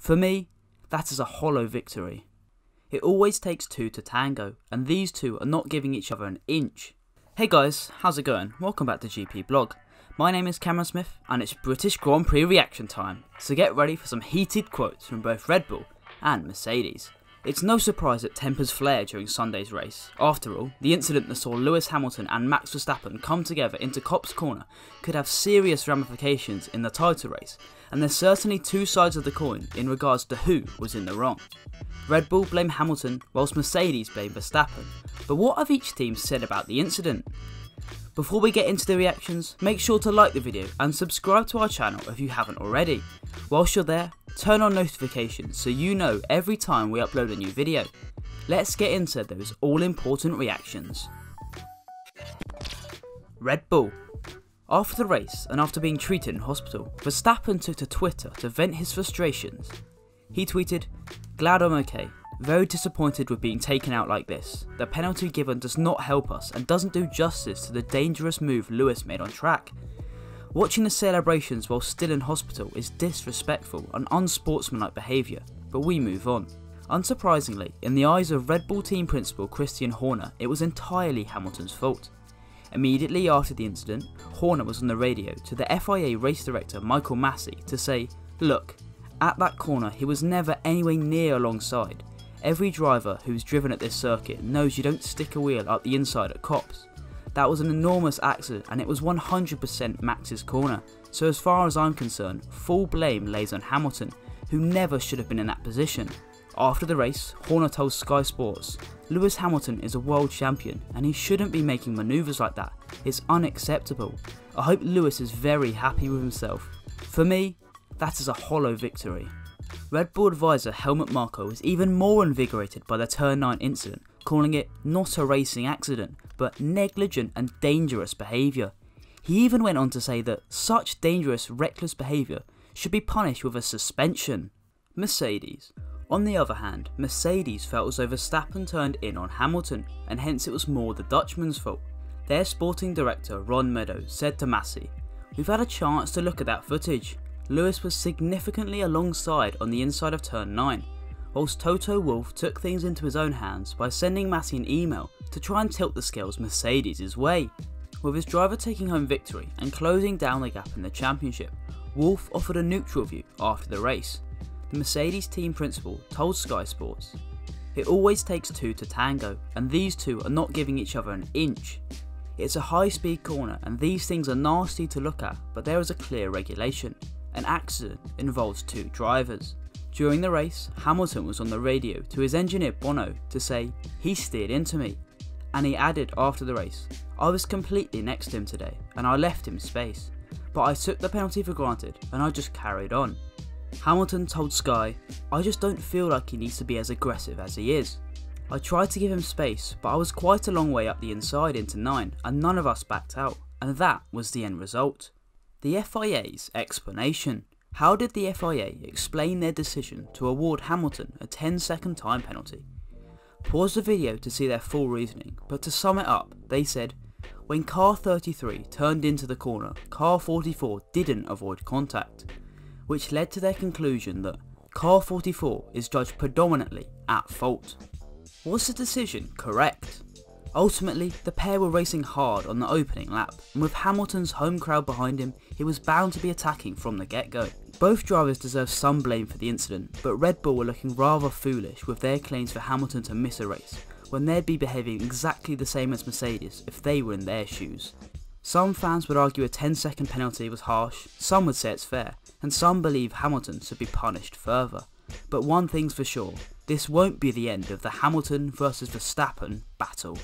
For me, that is a hollow victory. It always takes two to tango, and these two are not giving each other an inch. Hey guys, how's it going? Welcome back to GP Blog. My name is Cameron Smith, and it's British Grand Prix reaction time, so get ready for some heated quotes from both Red Bull and Mercedes. It's no surprise that tempers flared during Sunday's race. After all, the incident that saw Lewis Hamilton and Max Verstappen come together into Copse Corner could have serious ramifications in the title race, and there's certainly two sides of the coin in regards to who was in the wrong. Red Bull blame Hamilton whilst Mercedes blame Verstappen, but what have each team said about the incident? Before we get into the reactions, make sure to like the video and subscribe to our channel if you haven't already. Whilst you're there, turn on notifications so you know every time we upload a new video. Let's get into those all important reactions. Red Bull. After the race and after being treated in hospital, Verstappen took to Twitter to vent his frustrations. He tweeted, "Glad I'm okay. Very disappointed with being taken out like this. The penalty given does not help us and doesn't do justice to the dangerous move Lewis made on track. Watching the celebrations while still in hospital is disrespectful and unsportsmanlike behaviour, but we move on." Unsurprisingly, in the eyes of Red Bull team principal Christian Horner, it was entirely Hamilton's fault. Immediately after the incident, Horner was on the radio to the FIA race director Michael Massey to say, "Look, at that corner he was never anywhere near alongside. Every driver who's driven at this circuit knows you don't stick a wheel up the inside at Copse. That was an enormous accident and it was 100% Max's corner, so as far as I'm concerned, full blame lays on Hamilton, who never should have been in that position." After the race, Horner told Sky Sports, "Lewis Hamilton is a world champion and he shouldn't be making manoeuvres like that. It's unacceptable. I hope Lewis is very happy with himself. For me, that is a hollow victory." Red Bull advisor Helmut Marko was even more invigorated by the Turn 9 incident, calling it not a racing accident, but negligent and dangerous behaviour. He even went on to say that such dangerous, reckless behaviour should be punished with a suspension. Mercedes. On the other hand, Mercedes felt as though Verstappen turned in on Hamilton, and hence it was more the Dutchman's fault. Their sporting director Ron Meadows said to Massey, "We've had a chance to look at that footage. Lewis was significantly alongside on the inside of turn 9, whilst Toto Wolff took things into his own hands by sending Massey an email to try and tilt the scales Mercedes' way." With his driver taking home victory and closing down the gap in the championship, Wolff offered a neutral view after the race. The Mercedes team principal told Sky Sports, "It always takes two to tango, and these two are not giving each other an inch. It's a high-speed corner and these things are nasty to look at, but there is a clear regulation. An accident involves two drivers." During the race, Hamilton was on the radio to his engineer Bono to say, "He steered into me," and he added after the race, "I was completely next to him today and I left him space, but I took the penalty for granted and I just carried on." Hamilton told Sky, "I just don't feel like he needs to be as aggressive as he is. I tried to give him space, but I was quite a long way up the inside into 9 and none of us backed out, and that was the end result." The FIA's explanation. How did the FIA explain their decision to award Hamilton a 10-second time penalty? Pause the video to see their full reasoning, but to sum it up, they said, "When car 33 turned into the corner, car 44 didn't avoid contact," which led to their conclusion that car 44 is judged predominantly at fault. Was the decision correct? Ultimately, the pair were racing hard on the opening lap, and with Hamilton's home crowd behind him, he was bound to be attacking from the get-go. Both drivers deserve some blame for the incident, but Red Bull were looking rather foolish with their claims for Hamilton to miss a race, when they'd be behaving exactly the same as Mercedes if they were in their shoes. Some fans would argue a 10-second penalty was harsh, some would say it's fair, and some believe Hamilton should be punished further. But one thing's for sure, this won't be the end of the Hamilton versus Verstappen battle.